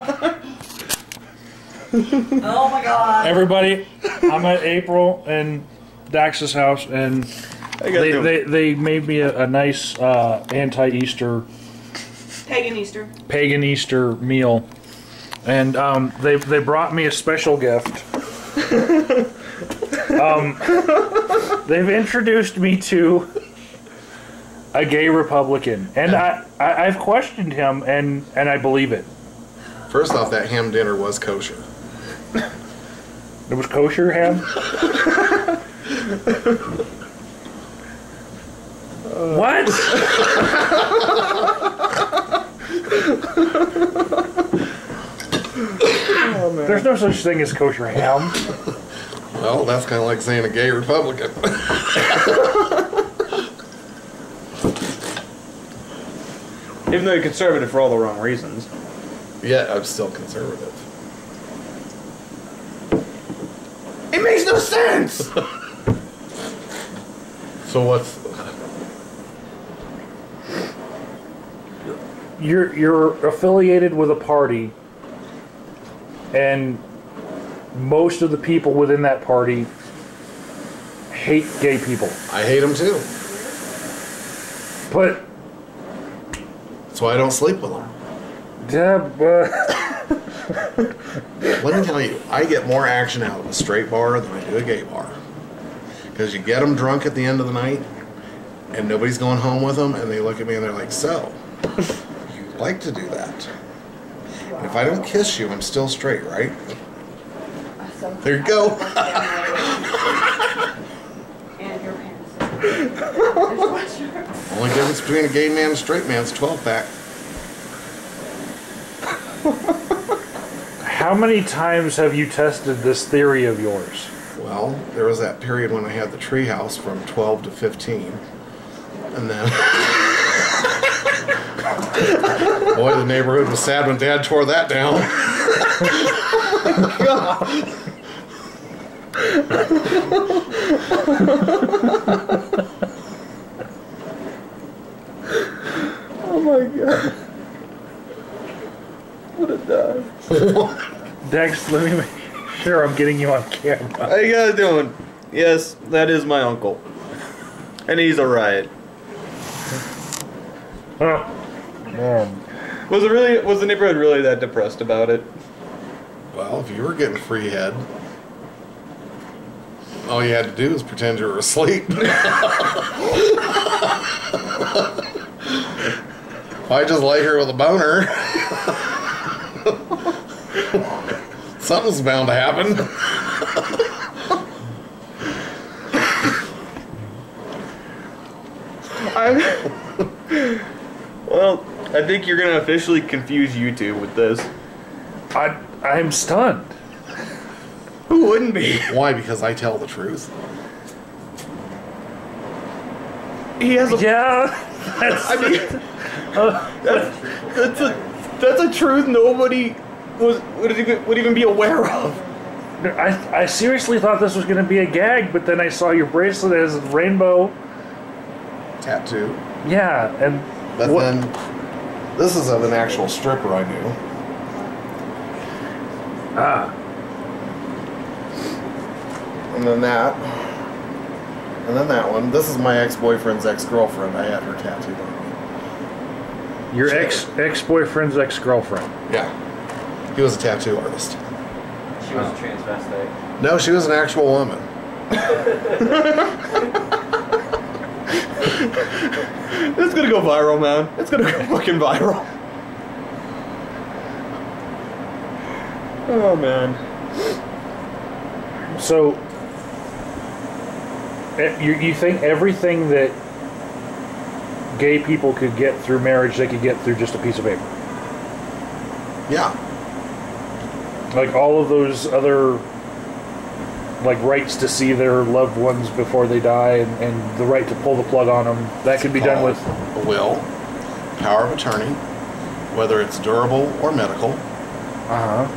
Oh my god. Everybody, I'm at April and Dax's house, and they made me a nice anti-Easter pagan Easter meal, and they brought me a special gift. They've introduced me to a gay Republican, and I've questioned him, and I believe it. First off, that ham dinner was kosher. It was kosher ham? What? Oh, man. There's no such thing as kosher ham. Well, that's kind of like saying a gay Republican. Even though you're conservative for all the wrong reasons. Yeah, I'm still conservative. It makes no sense! So what's... You're affiliated with a party, and most of the people within that party hate gay people. I hate them too. But that's why I don't sleep with them. Yeah, but let me tell you, I get more action out of a straight bar than I do a gay bar. Because you get them drunk at the end of the night, and nobody's going home with them, and they look at me and they're like, "So, you like to do that? And if I don't kiss you, I'm still straight, right?" There you go. And your pants. Only difference between a gay man and a straight man is 12-pack. How many times have you tested this theory of yours? Well, there was that period when I had the treehouse from 12 to 15. And then... boy, the neighborhood was sad when Dad tore that down. God. Oh my God. What a die. Dex, let me make sure I'm getting you on camera. How you guys doing? Yes, that is my uncle. And he's a riot. Oh, man. Was the neighborhood really that depressed about it? Well, if you were getting free head, all you had to do was pretend you were asleep. Why just lay here with a boner? Something's bound to happen. Well, I think you're gonna officially confuse YouTube with this. I'm stunned. Who wouldn't be? Why? Because I tell the truth. He has a... Yeah. I mean, that's a truth nobody would even be aware of. I seriously thought this was going to be a gag, but then I saw your bracelet as a rainbow Tattoo. Yeah, and but then this is of an actual stripper I knew. Ah. And then that. And then that one. This is my ex-boyfriend's ex-girlfriend. I had her tattooed on me. Your ex-boyfriend's ex-girlfriend? Yeah. He was a tattoo artist. She was a transvestite. No, she was an actual woman. It's gonna go viral, man. It's gonna go fucking viral. Oh, man. So, you think everything that gay people could get through marriage, they could get through just a piece of paper? Yeah. Like all of those other, like, rights to see their loved ones before they die, and the right to pull the plug on them, that could be done with a will, power of attorney, whether it's durable or medical. Uh-huh.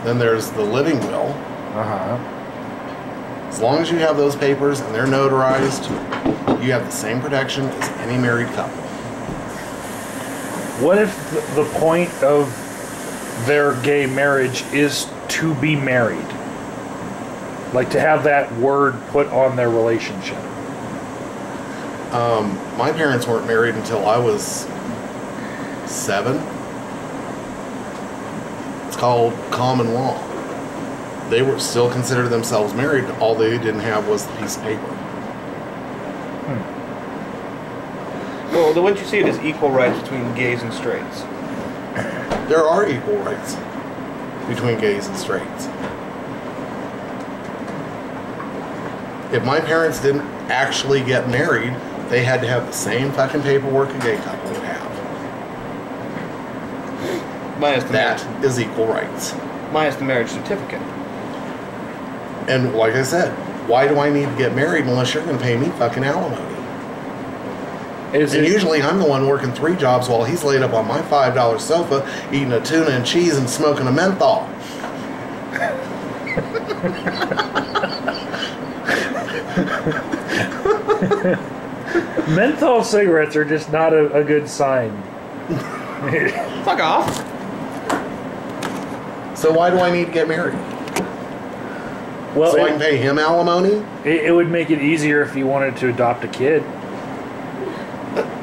Then there's the living will. Uh-huh. As long as you have those papers and they're notarized, you have the same protection as any married couple. What if the point of their gay marriage is to be married? Like to have that word put on their relationship? My parents weren't married until I was 7. It's called common law. They were still considered themselves married. All they didn't have was the piece of paper. Well, wouldn't you see it as equal rights between gays and straights? There are equal rights between gays and straights. If my parents didn't actually get married, they had to have the same fucking paperwork a gay couple would have. Minus the That marriage. is equal rights. Minus the marriage certificate. And like I said, why do I need to get married unless you're going to pay me fucking alimony? Is And it, usually I'm the one working 3 jobs while he's laid up on my $5 sofa eating a tuna and cheese and smoking a menthol. menthol cigarettes are just not a good sign. Fuck off. So why do I need to get married? Well, So I can pay him alimony? it would make it easier if you wanted to adopt a kid.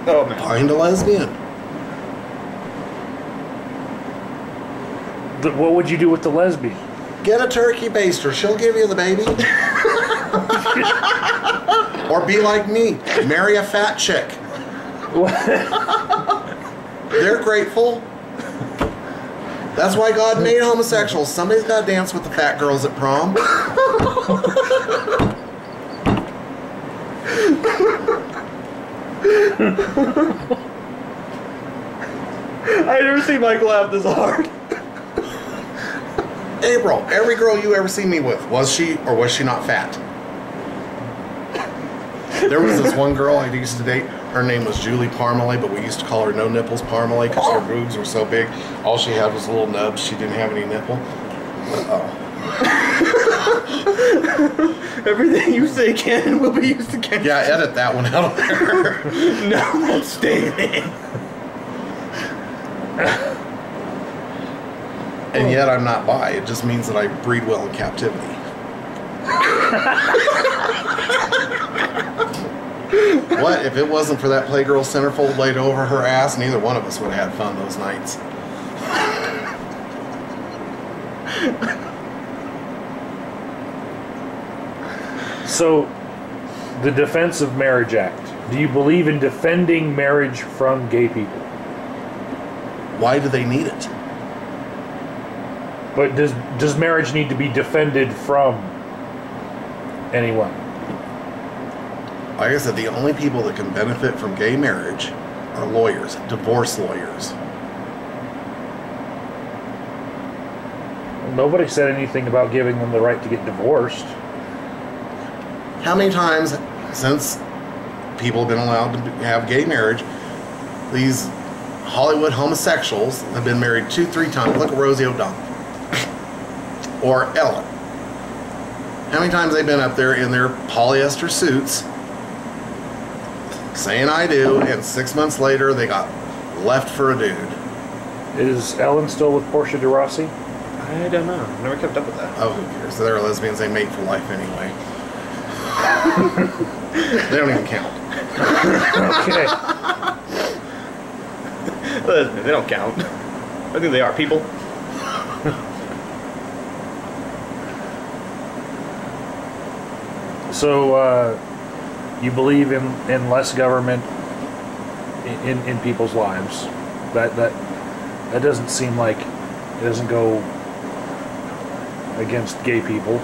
Oh, man. Find a lesbian. What would you do with the lesbian? Get a turkey baster. She'll give you the baby. Or be like me. Marry a fat chick. They're grateful. That's why God made homosexuals. Somebody's got to dance with the fat girls at prom. I never seen Mike laugh this hard. April, every girl you ever see me with, was she or was she not fat? There was this one girl I used to date. Her name was Julie Parmalee, but we used to call her No Nipples Parmalee because her boobs were so big. All she had was little nubs. She didn't have any nipple. Everything you say can will be used against Yeah, edit that one out of there. No, that's staying in. And yet I'm not bi. It just means that I breed well in captivity. What? If it wasn't for that Playgirl centerfold laid over her ass, neither one of us would have had fun those nights. So, the Defense of Marriage Act. Do you believe in defending marriage from gay people? Why do they need it? But does marriage need to be defended from anyone? Like I said, the only people that can benefit from gay marriage are lawyers, divorce lawyers. Nobody said anything about giving them the right to get divorced. How many times since people have been allowed to have gay marriage, these Hollywood homosexuals have been married 2-3 times? Look at Rosie O'Donnell. Or Ellen. How many times they've been up there in their polyester suits saying I do, and 6 months later they got left for a dude. Is Ellen still with Portia de Rossi? I don't know. Never kept up with that. Oh, who cares? They're lesbians, they mate for life anyway. They don't even count. Okay. They don't count. I think they are people. So, you believe in less government in people's lives? That doesn't seem like it doesn't go against gay people.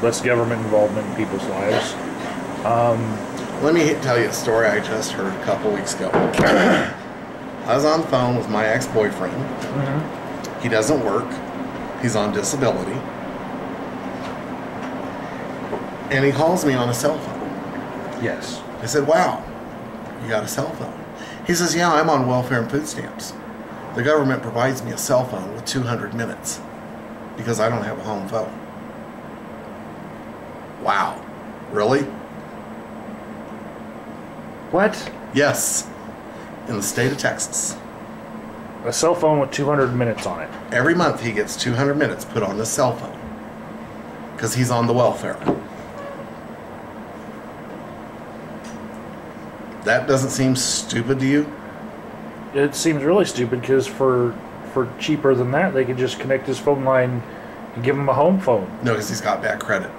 Less government involvement in people's lives. Let me tell you a story I just heard a couple weeks ago. I was on the phone with my ex-boyfriend. Mm-hmm. He doesn't work. He's on disability. And he calls me on a cell phone. Yes. I said, wow, you got a cell phone? He says, yeah, I'm on welfare and food stamps. The government provides me a cell phone with 200 minutes because I don't have a home phone. Wow. Really? What? Yes. In the state of Texas. A cell phone with 200 minutes on it. Every month he gets 200 minutes put on the cell phone. Because he's on the welfare. That doesn't seem stupid to you? It seems really stupid because for cheaper than that, they could just connect his phone line and give him a home phone. No, because he's got bad credit.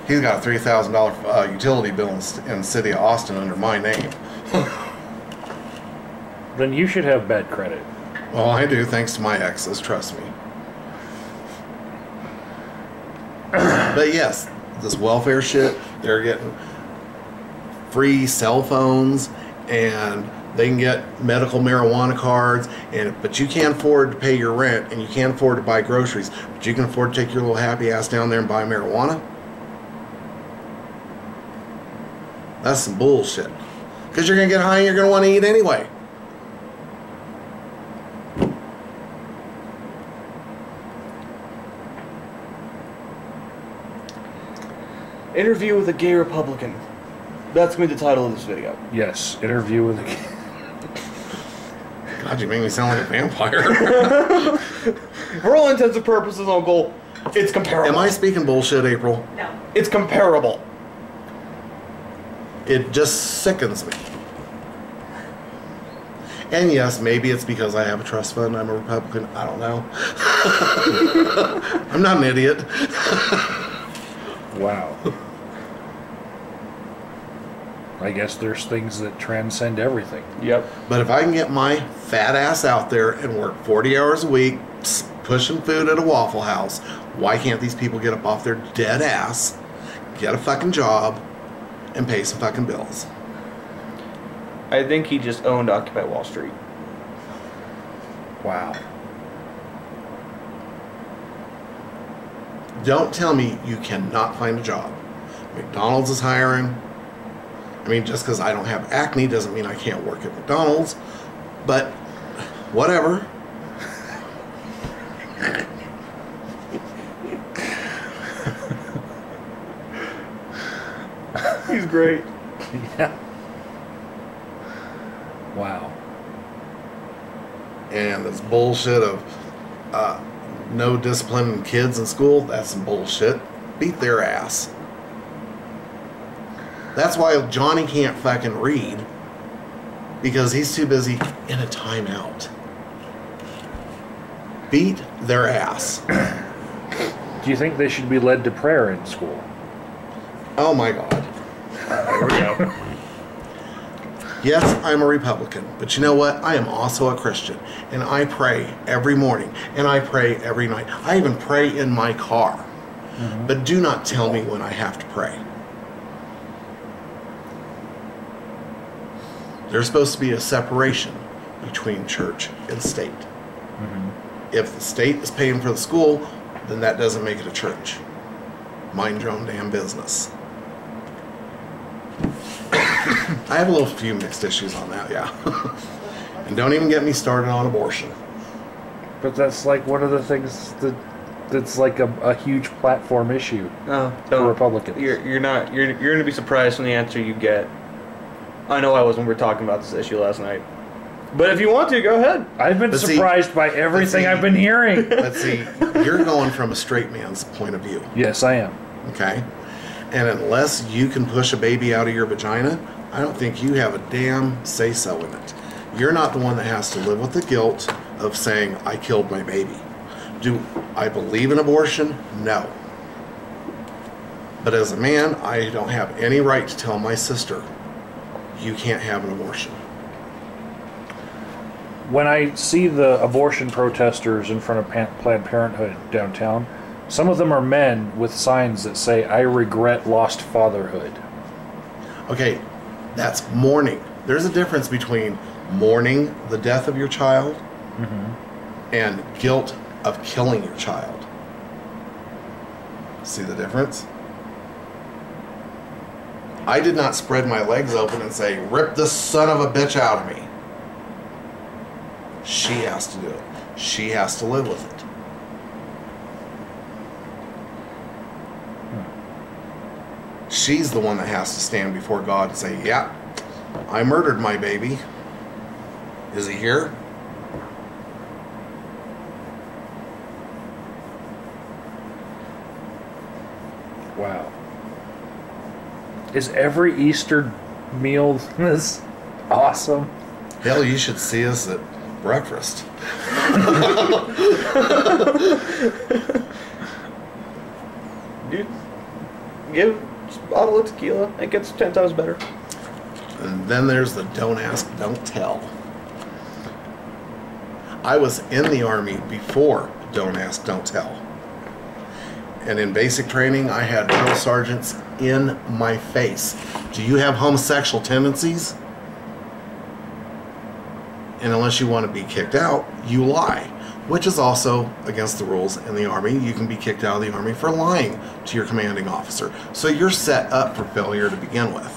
He's got a $3,000 utility bill in the city of Austin under my name. Then you should have bad credit. Well, I do, thanks to my exes, trust me. But yes, this welfare shit, they're getting free cell phones and they can get medical marijuana cards, but you can't afford to pay your rent and you can't afford to buy groceries, but you can afford to take your little happy ass down there and buy marijuana? That's some bullshit. Because you're going to get high and you're going to want to eat anyway. Interview with a gay Republican. That's going to be the title of this video. Yes, interview with a... God, you make me sound like a vampire. For all intents and purposes, Uncle, it's comparable. Am I speaking bullshit, April? No. It's comparable. It just sickens me. And yes, maybe it's because I have a trust fund. I'm a Republican. I don't know. I'm not an idiot. Wow. I guess there's things that transcend everything. Yep. But if I can get my fat ass out there and work 40 hours a week pushing food at a Waffle House, why can't these people get up off their dead ass, get a fucking job, and pay some fucking bills? I think he just owned Occupy Wall Street. Wow. Don't tell me you cannot find a job. McDonald's is hiring. I mean, just because I don't have acne doesn't mean I can't work at McDonald's. But whatever. He's great. Yeah. Wow. And this bullshit of no discipline in kids in school, that's some bullshit. Beat their ass. That's why Johnny can't fucking read, because he's too busy in a timeout. Beat their ass. Do you think they should be led to prayer in school? Oh my God. There we go. Yes, I'm a Republican, but you know what? I am also a Christian, and I pray every morning, and I pray every night. I even pray in my car. Mm-hmm. But do not tell me when I have to pray. There's supposed to be a separation between church and state. Mm-hmm. If the state is paying for the school, then that doesn't make it a church. Mind your own damn business. I have a few mixed issues on that, yeah. And don't even get me started on abortion. But that's like one of the things that's like a huge platform issue for Republicans. You're going to be surprised from the answer you get. I know I was when we were talking about this issue last night. But if you want to, go ahead. I've been surprised by everything I've been hearing. Let's see, you're going from a straight man's point of view. Yes, I am. Okay? And unless you can push a baby out of your vagina, I don't think you have a damn say-so in it. You're not the one that has to live with the guilt of saying, I killed my baby. Do I believe in abortion? No. But as a man, I don't have any right to tell my sister, you can't have an abortion. When I see the abortion protesters in front of Planned Parenthood downtown, some of them are men with signs that say, I regret lost fatherhood. Okay, that's mourning. There's a difference between mourning the death of your child and guilt of killing your child. See the difference? I did not spread my legs open and say, rip this son of a bitch out of me. She has to do it. She has to live with it. She's the one that has to stand before God and say, yeah, I murdered my baby. Is he here? Wow. Is every Easter meal this awesome? Hell, you should see us at breakfast. Dude, give a bottle of tequila. It gets 10 times better. And then there's the don't ask, don't tell. I was in the Army before don't ask, don't tell. And in basic training, I had drill sergeants in my face. Do you have homosexual tendencies? And unless you want to be kicked out, you lie, which is also against the rules in the Army. You can be kicked out of the Army for lying to your commanding officer. So you're set up for failure to begin with.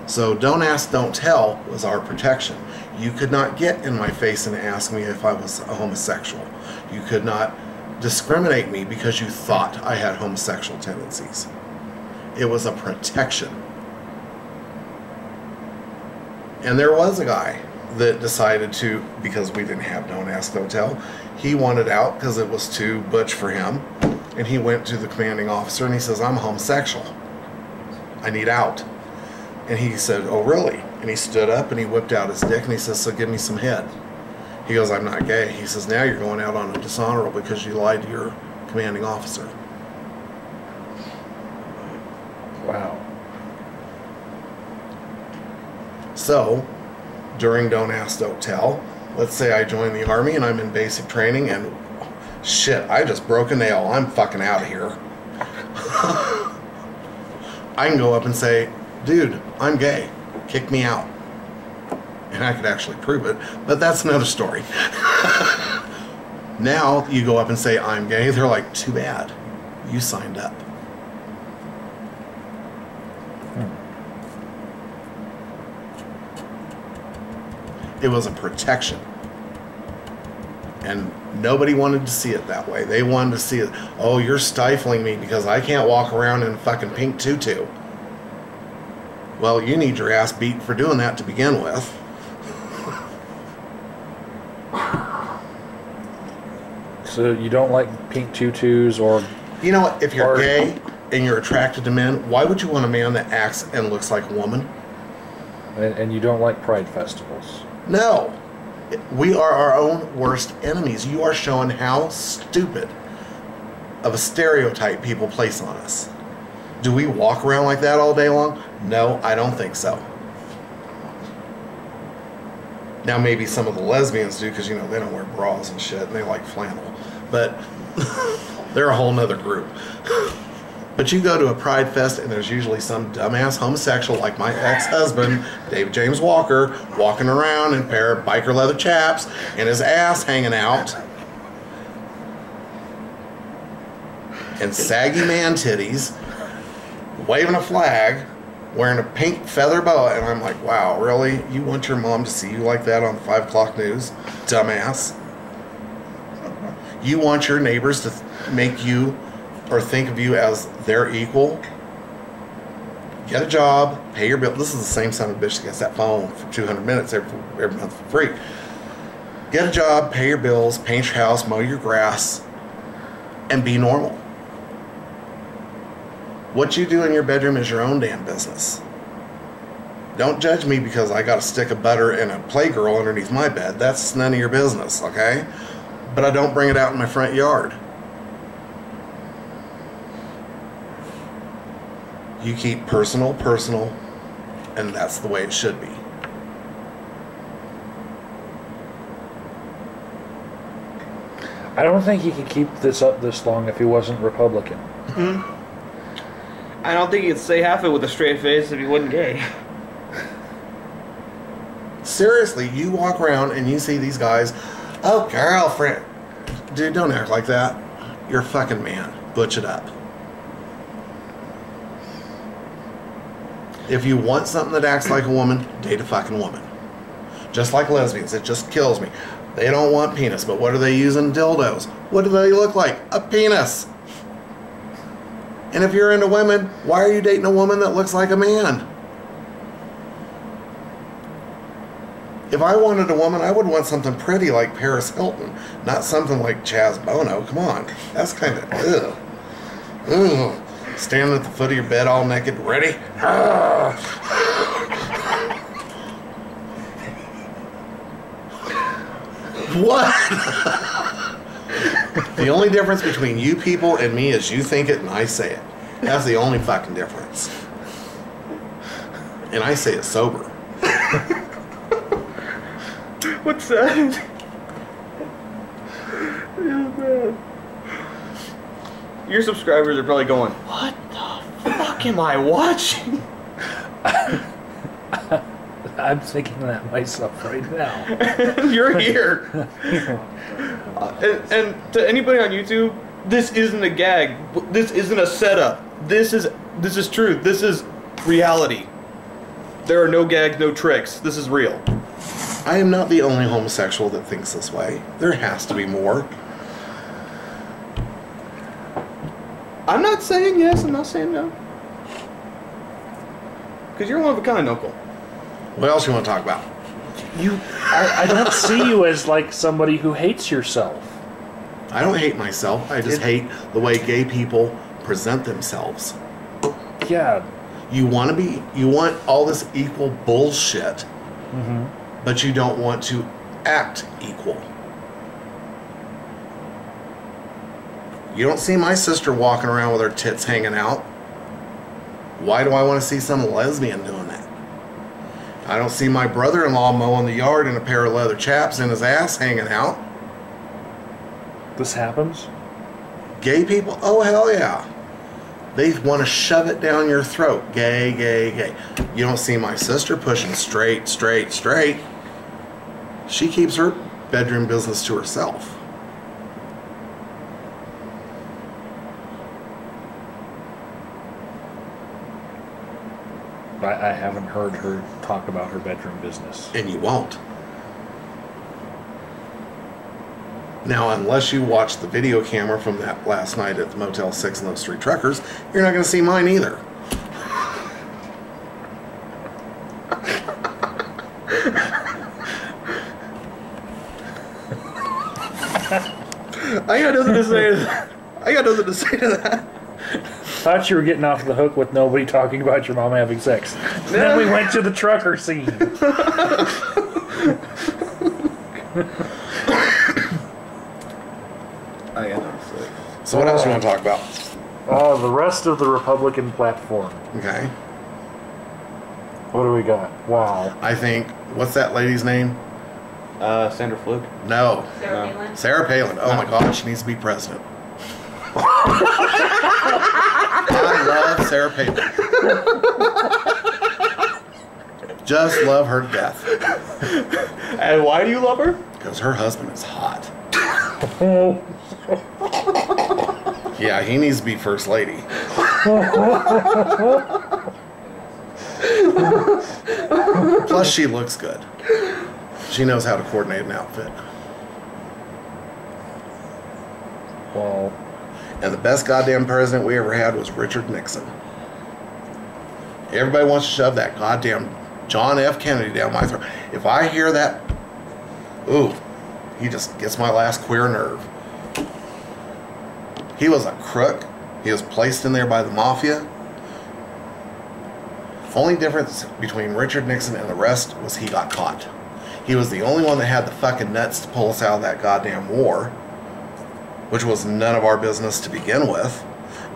So don't ask, don't tell was our protection. You could not get in my face and ask me if I was a homosexual. You could not discriminate me because you thought I had homosexual tendencies. It was a protection. And there was a guy that decided to, because we didn't have don't ask, don't tell, he wanted out because it was too butch for him. And he went to the commanding officer and he says, I'm homosexual. I need out. And he said, oh really? And he stood up and he whipped out his dick and he says, so give me some head. He goes, I'm not gay. He says, now you're going out on a dishonorable because you lied to your commanding officer. Wow. So, during Don't Ask, Don't Tell, let's say I join the Army and I'm in basic training and shit, I just broke a nail. I'm fucking out of here. I can go up and say, dude, I'm gay. Kick me out. And I could actually prove it, but that's another story. Now you go up and say, I'm gay. They're like, too bad. You signed up. It was a protection. And nobody wanted to see it that way. They wanted to see it, oh, you're stifling me because I can't walk around in a fucking pink tutu. Well, you need your ass beat for doing that to begin with. So you don't like pink tutus or... You know what? If you're gay and you're attracted to men, why would you want a man that acts and looks like a woman? And you don't like pride festivals? No. We are our own worst enemies. You are showing how stupid of a stereotype people place on us. Do we walk around like that all day long? No, I don't think so. Now maybe some of the lesbians do because, you know, they don't wear bras and shit and they like flannel. But they're a whole nother group. But you go to a pride fest and there's usually some dumbass homosexual like my ex-husband, David James Walker, walking around in a pair of biker leather chaps and his ass hanging out. And saggy man titties, waving a flag, wearing a pink feather boa, and I'm like, wow, really? You want your mom to see you like that on the 5 o'clock news? Dumbass. You want your neighbors to make you or think of you as their equal? Get a job, pay your bill. This is the same son of a bitch that gets that phone for 200 minutes every month for free. Get a job, pay your bills, paint your house, mow your grass, and be normal. What you do in your bedroom is your own damn business. Don't judge me because I got a stick of butter and a Playgirl underneath my bed. That's none of your business, okay? But I don't bring it out in my front yard. You keep personal, and that's the way it should be. I don't think he could keep this up this long if he wasn't Republican. Mm-hmm. I don't think he could say half it with a straight face if he wasn't gay. Seriously, you walk around and you see these guys, oh, girlfriend. Dude, don't act like that. You're a fucking man. Butch it up. If you want something that acts like a woman, date a fucking woman. Just like lesbians, it just kills me. They don't want penis, but what are they using? Dildos. What do they look like? A penis. And if you're into women, why are you dating a woman that looks like a man? If I wanted a woman, I would want something pretty like Paris Hilton, not something like Chaz Bono. Come on. That's kind of, ugh. Standing at the foot of your bed all naked, ready? What? The only difference between you people and me is you think it and I say it. That's the only fucking difference. And I say it sober. What's that? Oh, man. Your subscribers are probably going, what the fuck am I watching? I'm thinking that myself right now. You're here. And to anybody on YouTube, this isn't a gag. This isn't a setup. This is truth. This is reality. There are no gags, no tricks. This is real. I am not the only homosexual that thinks this way. There has to be more. I'm not saying yes, I'm not saying no. Because you're one of a kind, Uncle. What else you want to talk about? I don't see you as like somebody who hates yourself. I don't hate myself. I just hate the way gay people present themselves. Yeah. You want all this equal bullshit, but you don't want to act equal. You don't see my sister walking around with her tits hanging out. Why do I want to see some lesbian doing that? I don't see my brother-in-law mowing the yard in a pair of leather chaps and his ass hanging out. This happens? Gay people? Oh, hell yeah. They want to shove it down your throat. Gay, gay, gay. You don't see my sister pushing straight, straight, straight. She keeps her bedroom business to herself. I haven't heard her talk about her bedroom business. And you won't. Now, unless you watch the video camera from that last night at the Motel 6 and those 3 truckers, you're not going to see mine either. I got nothing to say to that. I got nothing to say to that. Thought you were getting off the hook with nobody talking about your mom having sex. Then we went to the trucker scene. I got nothing to say. So what else you want to talk about? The rest of the Republican platform. Okay. What do we got? Wow. I think, what's that lady's name? Sandra Fluke. No. Sarah Palin. Sarah Palin. Oh my God, she needs to be president. I love Sarah Palin. Just love her to death. And why do you love her? Because her husband is hot. Yeah, he needs to be first lady. Plus, she looks good. She knows how to coordinate an outfit. Well, And the best goddamn president we ever had was Richard Nixon. Everybody wants to shove that goddamn John F. Kennedy down my throat. If I hear that, ooh, he just gets my last queer nerve. He was a crook. He was placed in there by the mafia. Only difference between Richard Nixon and the rest was he got caught. He was the only one that had the fucking nuts to pull us out of that goddamn war, which was none of our business to begin with.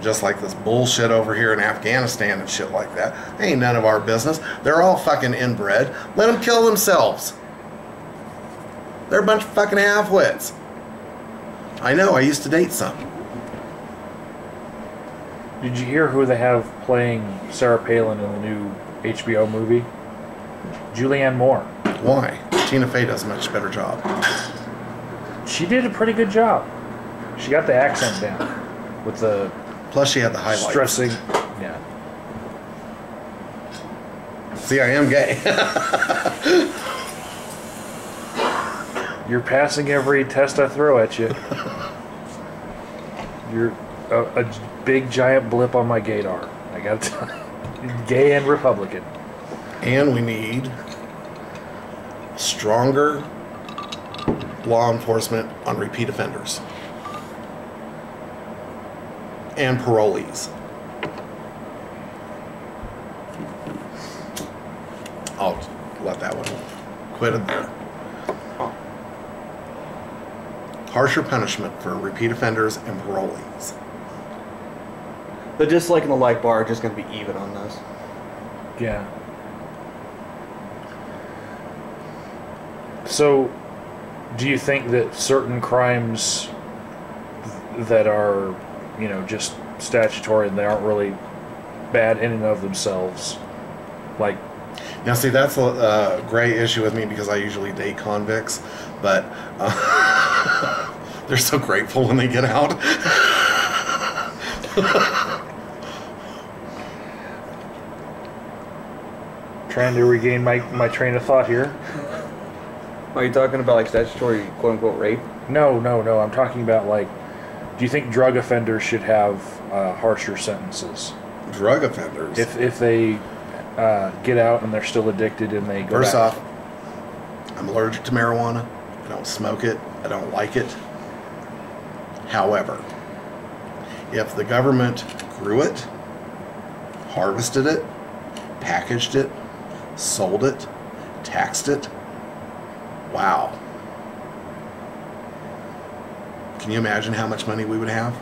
Just like this bullshit over here in Afghanistan and shit like that. Ain't none of our business. They're all fucking inbred. Let them kill themselves. They're a bunch of fucking half-wits. I know, I used to date some. did you hear who they have playing Sarah Palin in the new HBO movie? Julianne Moore. Why? Tina Fey does a much better job. She did a pretty good job. She got the accent down with the Plus she had the highlights. stressing. Yeah. See, I am gay. You're passing every test I throw at you. You're a big giant blip on my gaydar. I gotta tell you. Gay and Republican. And we need stronger law enforcement on repeat offenders. and parolees. I'll let that one quit it there. Harsher punishment for repeat offenders and parolees. The dislike and the like bar are just going to be even on this. Yeah. So, do you think that certain crimes that are, you know, just statutory and they aren't really bad in and of themselves, like... Now, see, that's a gray issue with me because I usually date convicts, but they're so grateful when they get out. Trying to regain my train of thought here. Are you talking about like statutory quote-unquote rape? No. I'm talking about, like, do you think drug offenders should have harsher sentences? Drug offenders? If they get out and they're still addicted and they go First back. off, I'm allergic to marijuana. I don't smoke it. I don't like it. However, if the government grew it, harvested it, packaged it, sold it, taxed it, wow. Can you imagine how much money we would have?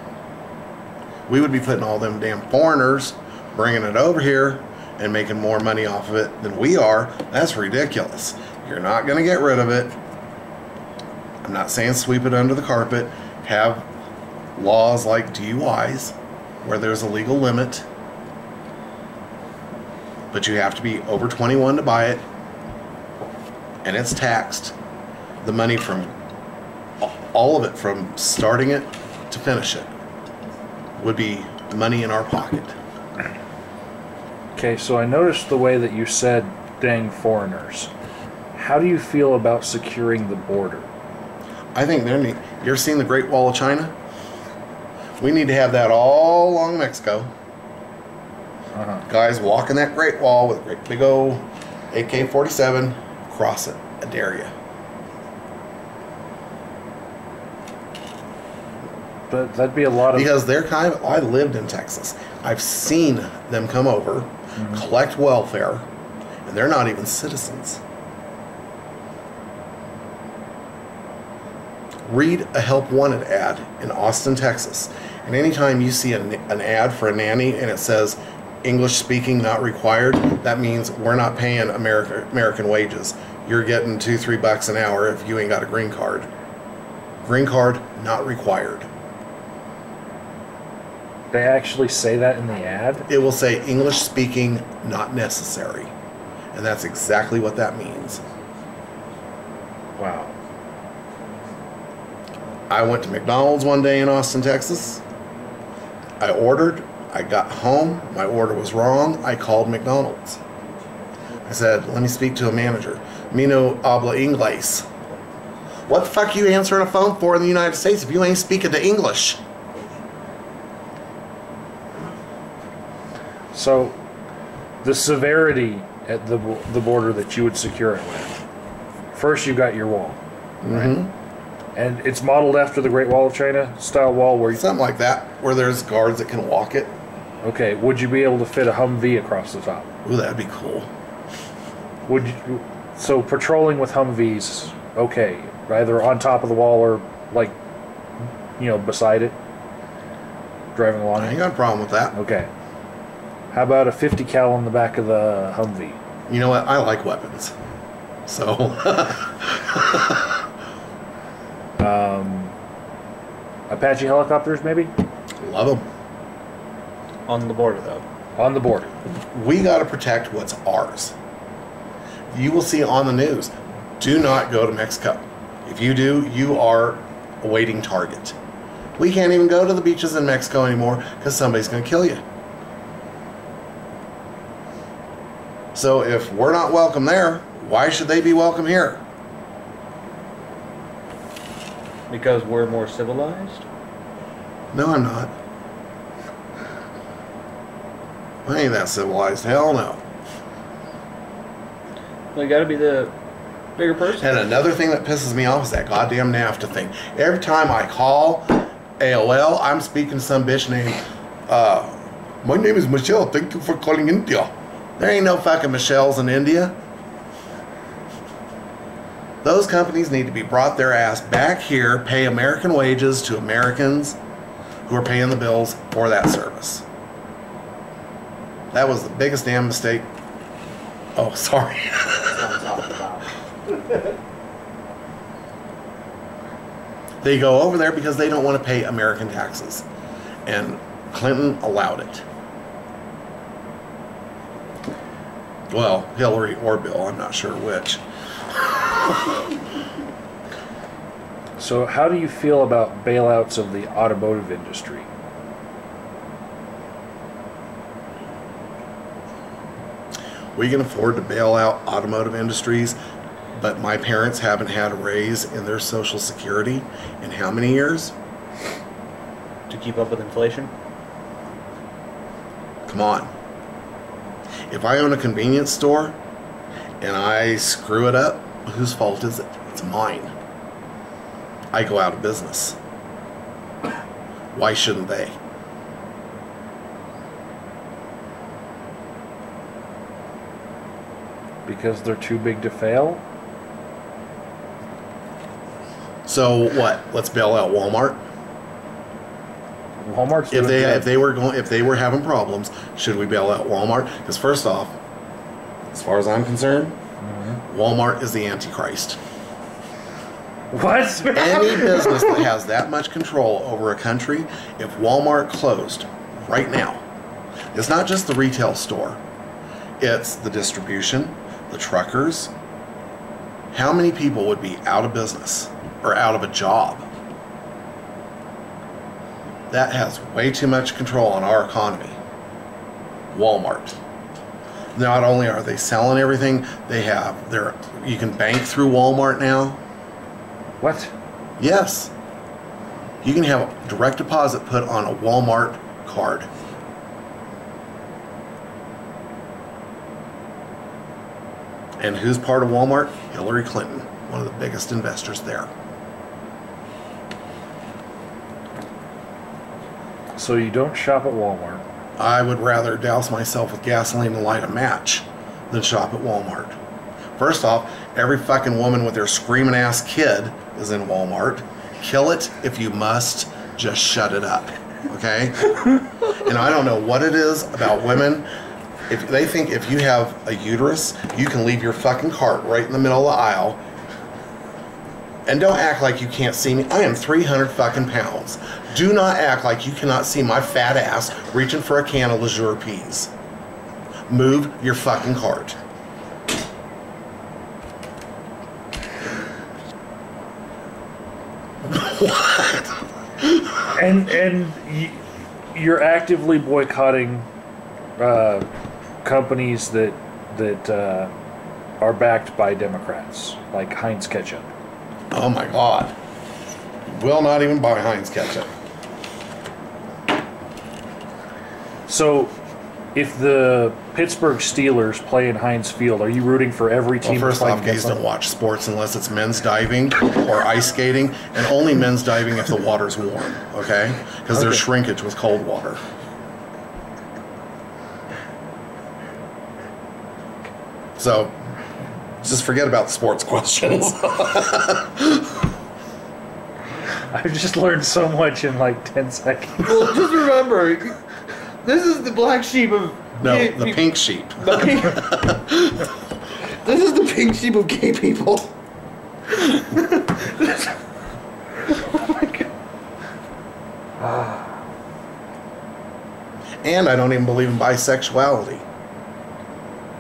We would be putting all them damn foreigners, bringing it over here, and making more money off of it than we are. That's ridiculous. You're not going to get rid of it. I'm not saying sweep it under the carpet. Have laws like DUIs, where there's a legal limit. But you have to be over 21 to buy it. And it's taxed. The money from all of it, from starting it to finish it, would be money in our pocket. Okay, so I noticed the way that you said dang foreigners. How do you feel about securing the border? I think they're neat. You ever seen the Great Wall of China? We need to have that all along Mexico. Guys walking that Great Wall with a great big old AK-47, cross it. I dare you. But that'd be a lot of... Because they're kind of... I lived in Texas. I've seen them come over, collect welfare, and they're not even citizens. Read a Help Wanted ad in Austin, Texas. And anytime you see an ad for a nanny and it says English speaking not required, that means we're not paying American wages. You're getting $2-3 an hour if you ain't got a green card. Green card not required. They actually say that in the ad? It will say English speaking not necessary. And that's exactly what that means. Wow. I went to McDonald's one day in Austin, Texas. I ordered. I got home. My order was wrong. I called McDonald's. I said, let me speak to a manager. Me no habla inglés. What the fuck you answering a phone for in the United States if you ain't speaking to English? So, the severity at the border that you would secure it with. First, you got your wall. Right? And it's modeled after the Great Wall of China style wall where you... Something like that, where there's guards that can walk it. Okay, would you be able to fit a Humvee across the top? Ooh, that'd be cool. Would you... So, patrolling with Humvees, okay. Either on top of the wall or, like, you know, beside it. Driving along I it. ain't got a problem with that. Okay. How about a 50 cal on the back of the Humvee? You know what? I like weapons. So... Apache helicopters, maybe? Love them. On the border, though. On the border. We got to protect what's ours. You will see on the news, do not go to Mexico. If you do, you are a waiting target. We can't even go to the beaches in Mexico anymore because somebody's going to kill you. So if we're not welcome there, why should they be welcome here? Because we're more civilized? No, I'm not. I ain't that civilized. Hell no. Well, you gotta be the bigger person. And another thing that pisses me off is that goddamn NAFTA thing. Every time I call AOL, I'm speaking to some bitch named My name is Michelle. Thank you for calling India. There ain't no fucking Michelles in India. Those companies need to be brought their ass back here, pay American wages to Americans who are paying the bills for that service. That was the biggest damn mistake. Oh, sorry. That's what I'm talking about. They go over there because they don't want to pay American taxes. And Clinton allowed it. Well, Hillary or Bill, I'm not sure which. So how do you feel about bailouts of the automotive industry? We can afford to bail out automotive industries, but my parents haven't had a raise in their Social Security in how many years? To keep up with inflation? Come on. If I own a convenience store and I screw it up, whose fault is it? It's mine. I go out of business. Why shouldn't they? Because they're too big to fail? So what? Let's bail out Walmart. Walmart's If doing good. if they were having problems, should we bail out Walmart? Because first off, as far as I'm concerned, Walmart is the Antichrist. What? Any business that has that much control over a country, if Walmart closed right now, it's not just the retail store, it's the distribution, the truckers. How many people would be out of business or out of a job? That has way too much control on our economy. Walmart. Not only are they selling everything, you can bank through Walmart now. What? Yes. You can have direct deposit put on a Walmart card. And who's part of Walmart? Hillary Clinton, one of the biggest investors there. So you don't shop at Walmart? I would rather douse myself with gasoline and light a match than shop at Walmart. First off, every fucking woman with their screaming ass kid is in Walmart. Kill it if you must, just shut it up. Okay? And I don't know what it is about women. If they think if you have a uterus, you can leave your fucking cart right in the middle of the aisle. And don't act like you can't see me. I am 300 fucking pounds. Do not act like you cannot see my fat ass reaching for a can of Leisure peas. Move your fucking cart. What? And you're actively boycotting companies that are backed by Democrats, like Heinz Ketchup. Oh my God. Will not even buy Heinz ketchup. So, if the Pittsburgh Steelers play in Heinz Field, are you rooting for every team? Well, first off, gays don't watch sports unless it's men's diving or ice skating, and only men's diving if the water's warm, okay? Because there's shrinkage with cold water. So, just forget about the sports questions. I've just learned so much in like 10 seconds. Well, just remember, this is the black sheep of... No, the pink sheep. The pink, this is the pink sheep of gay people. Oh my God. And I don't even believe in bisexuality.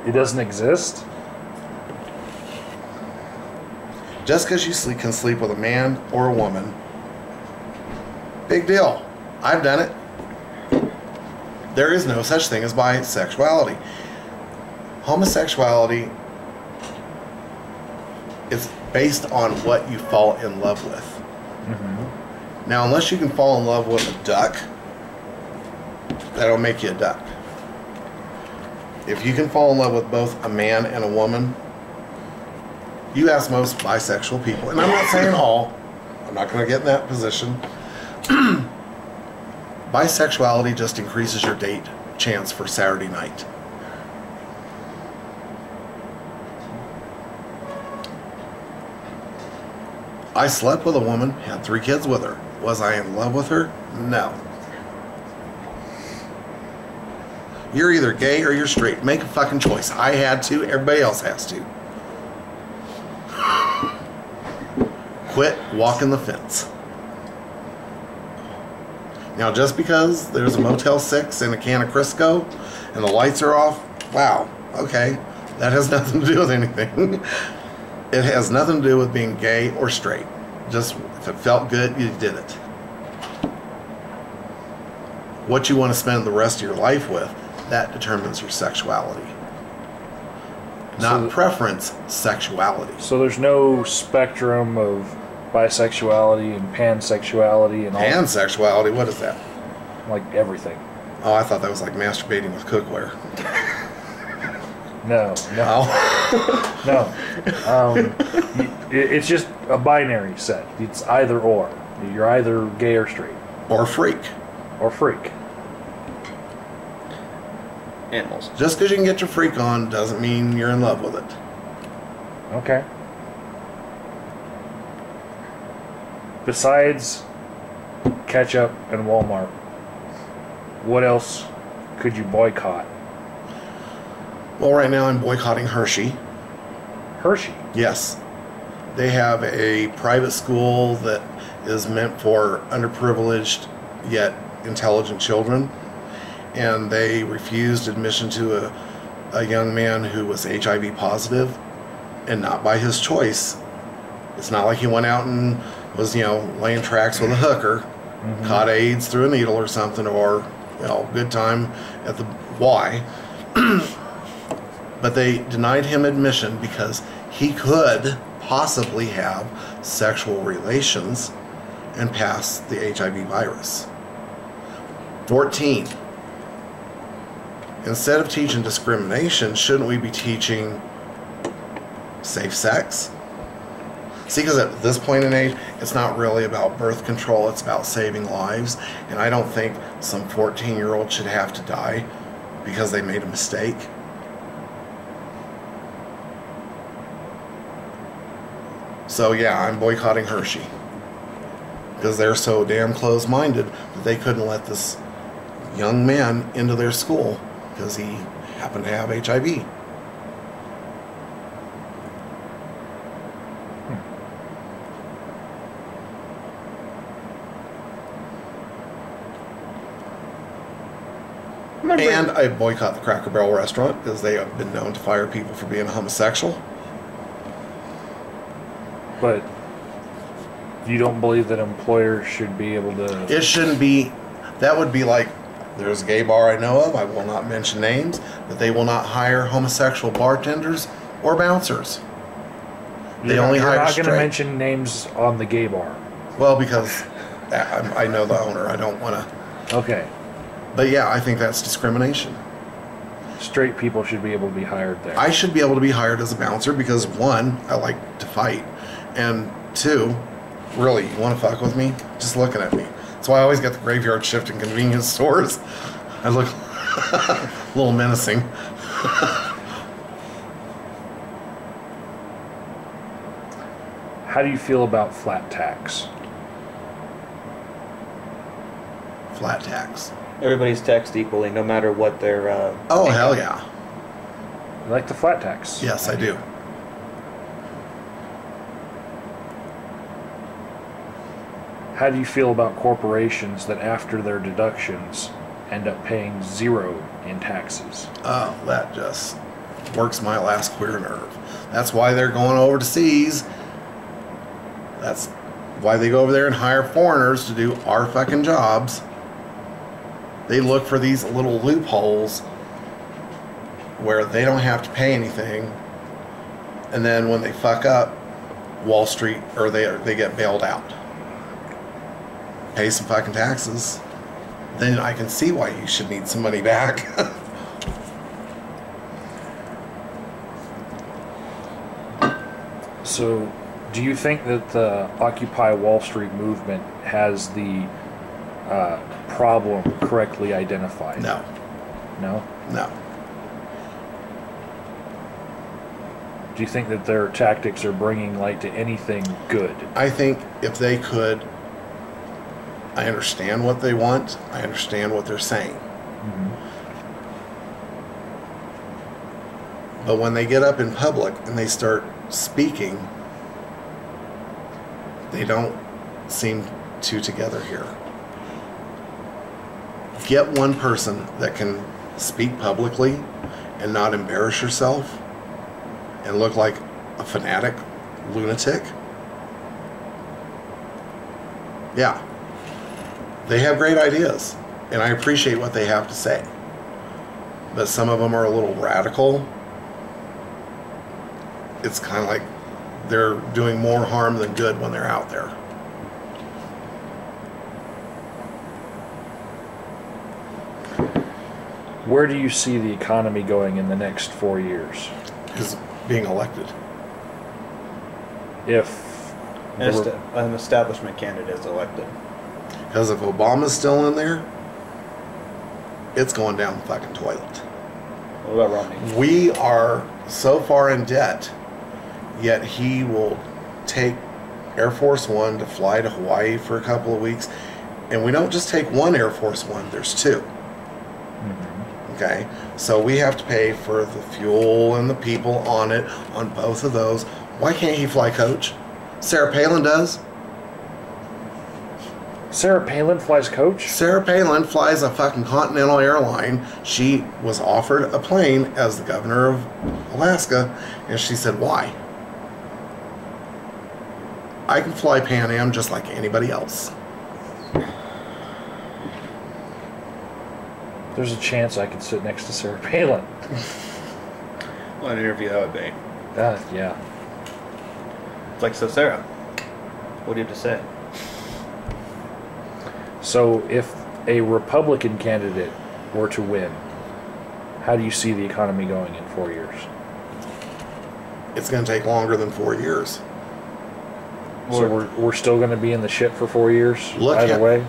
It doesn't exist? Just because you can sleep with a man or a woman, big deal. I've done it. There is no such thing as bisexuality. Homosexuality is based on what you fall in love with. Mm-hmm. Now, unless you can fall in love with a duck, that'll make you a duck. If you can fall in love with both a man and a woman, you ask most bisexual people, and I'm not saying all, I'm not going to get in that position, Bisexuality just increases your date chance for Saturday night. I slept with a woman, had 3 kids with her. Was I in love with her? No. You're either gay or you're straight. Make a fucking choice. I had to, everybody else has to. Quit walking the fence. Now, just because there's a Motel 6 and a can of Crisco and the lights are off, wow, okay, that has nothing to do with anything. It has nothing to do with being gay or straight. Just, if it felt good, you did it. What you want to spend the rest of your life with, that determines your sexuality. Not preference, sexuality. So there's no spectrum of bisexuality and pansexuality and all. Pansexuality? What is that? Like everything. Oh, I thought that was like masturbating with cookware. No. It's just a binary set. It's either or. You're either gay or straight. Or freak. Or freak. Animals. Just because you can get your freak on doesn't mean you're in love with it. Okay. Besides ketchup and Walmart, what else could you boycott? Well, right now I'm boycotting Hershey. Hershey? Yes. They have a private school that is meant for underprivileged yet intelligent children. And they refused admission to a young man who was HIV positive, and not by his choice. It's not like he went out and was, laying tracks with a hooker, caught AIDS through a needle or something, or, good time at the Y. But they denied him admission because he could possibly have sexual relations and pass the HIV virus. 14. Instead of teaching discrimination, shouldn't we be teaching safe sex? See, because at this point in age, it's not really about birth control, it's about saving lives. And I don't think some 14-year-old should have to die because they made a mistake. So yeah, I'm boycotting Hershey. Because they're so damn closed-minded that they couldn't let this young man into their school because he happened to have HIV. And I boycott the Cracker Barrel restaurant because they have been known to fire people for being homosexual. But you don't believe that employers should be able to... It shouldn't be... That would be like, there's a gay bar I know of, I will not mention names, but they will not hire homosexual bartenders or bouncers. They only hire You're not straight. going to mention names on the gay bar. Well, because I know the owner. I don't want to... Okay. But yeah, I think that's discrimination. Straight people should be able to be hired there. I should be able to be hired as a bouncer because, one, I like to fight, and two, really, you want to fuck with me? Just looking at me. That's why I always get the graveyard shift in convenience stores. I look a little menacing. How do you feel about flat tax? Flat tax. Everybody's taxed equally, no matter what their. Oh, hell yeah. You like the flat tax? Yes, I do. How do you feel about corporations that after their deductions end up paying zero in taxes? Oh, that just works my last queer nerve. That's why they're going over to seas. That's why they go over there and hire foreigners to do our fucking jobs. They look for these little loopholes where they don't have to pay anything, and then when they fuck up, Wall Street, or they get bailed out. Pay some fucking taxes, then I can see why you should need some money back. So, do you think that the Occupy Wall Street movement has the problem correctly identified? No. No? No. Do you think that their tactics are bringing light to anything good? I think if they could, I understand what they want. I understand what they're saying. Mm-hmm. But when they get up in public and they start speaking, they don't seem too together here. Get one person that can speak publicly and not embarrass yourself and look like a fanatic lunatic. Yeah. They have great ideas, and I appreciate what they have to say. But some of them are a little radical. It's kind of like they're doing more harm than good when they're out there. Where do you see the economy going in the next 4 years? Is being elected. If An establishment candidate is elected. Because if Obama's still in there, it's going down the fucking toilet. What about Romney? We are so far in debt, yet he will take Air Force One to fly to Hawaii for a couple of weeks. And we don't just take one Air Force One, there's two. Mm-hmm. Okay? So we have to pay for the fuel and the people on it, on both of those. Why can't he fly coach? Sarah Palin does. Sarah Palin flies coach? Sarah Palin flies a fucking Continental airline. She was offered a plane as the governor of Alaska, and she said, why? I can fly Pan Am just like anybody else. There's a chance I could sit next to Sarah Palin. What an interview that would be. Yeah. It's like, so Sarah, what do you have to say? So if a Republican candidate were to win, how do you see the economy going in 4 years? It's going to take longer than 4 years. So we're still going to be in the shit for 4 years Look either at- way?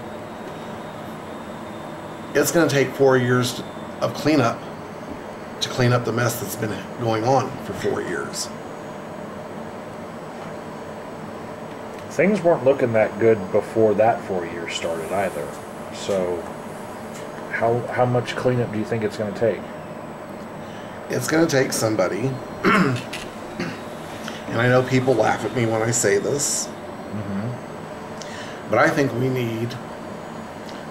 It's going to take 4 years of cleanup to clean up the mess that's been going on for 4 years. Things weren't looking that good before that 4 years started either. So how much cleanup do you think it's going to take? It's going to take somebody, and I know people laugh at me when I say this, but I think we need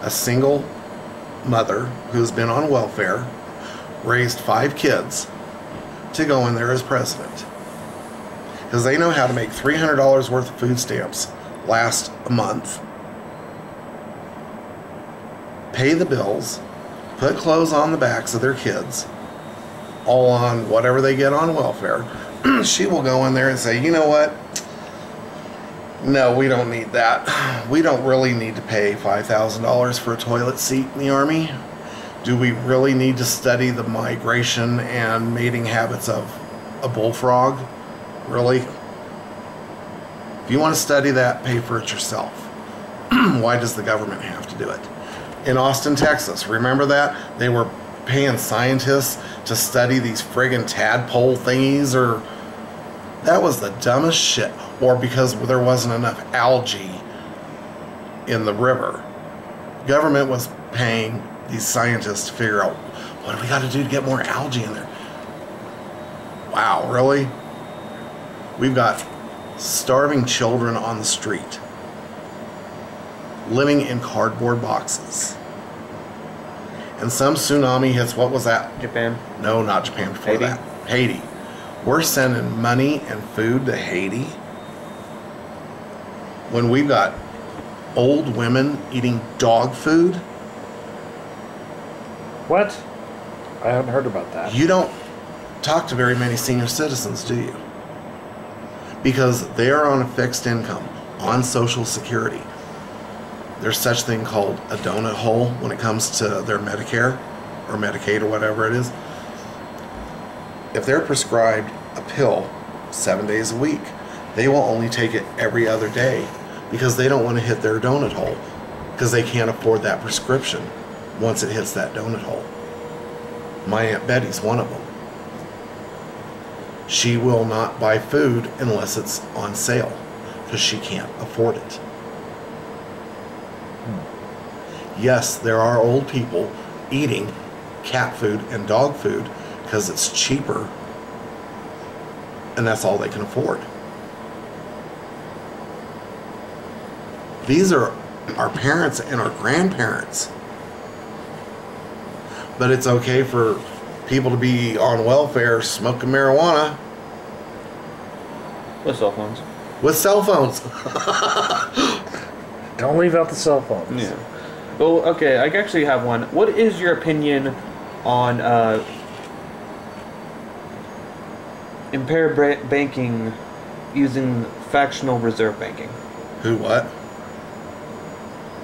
a single mother who's been on welfare, raised 5 kids, to go in there as president. Because they know how to make $300 worth of food stamps last a month, pay the bills, put clothes on the backs of their kids, all on whatever they get on welfare. She will go in there and say, you know what? No, we don't need that. We don't really need to pay $5,000 for a toilet seat in the Army. Do we really need to study the migration and mating habits of a bullfrog? Really? If you want to study that, pay for it yourself. Why does the government have to do it? In Austin, Texas, remember that? They were paying scientists to study these friggin' tadpole thingies, or that was the dumbest shit. Or because there wasn't enough algae in the river. Government was paying these scientists to figure out, what do we got to do to get more algae in there? Wow, really? We've got starving children on the street, living in cardboard boxes. And some tsunami hits, what was that? Japan. No, not Japan, before Haiti? that. Haiti. We're sending money and food to Haiti when we've got old women eating dog food. What? I haven't heard about that. You don't talk to very many senior citizens, do you? Because they are on a fixed income, on Social Security. There's such thing called a donut hole when it comes to their Medicare or Medicaid or whatever it is. If they're prescribed a pill 7 days a week, they will only take it every other day because they don't want to hit their donut hole. because they can't afford that prescription once it hits that donut hole. My Aunt Betty's one of them. She will not buy food unless it's on sale because she can't afford it. Yes, there are old people eating cat food and dog food because it's cheaper and that's all they can afford. These are our parents and our grandparents. But it's okay for people to be on welfare smoking marijuana. With cell phones. With cell phones. Don't leave out the cell phones. Yeah. Well, okay, I actually have one. What is your opinion on impaired banking using fractional reserve banking? Who what?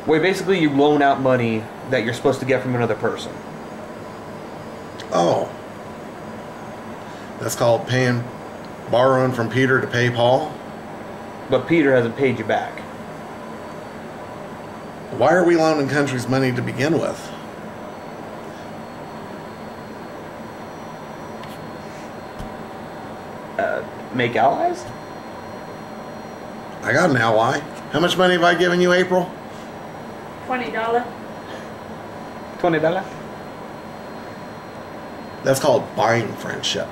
Where basically you loan out money that you're supposed to get from another person. Oh. That's called borrowing from Peter to pay Paul? But Peter hasn't paid you back. Why are we loaning countries money to begin with? Make allies? I got an ally. How much money have I given you, April? $20. $20? That's called buying friendship.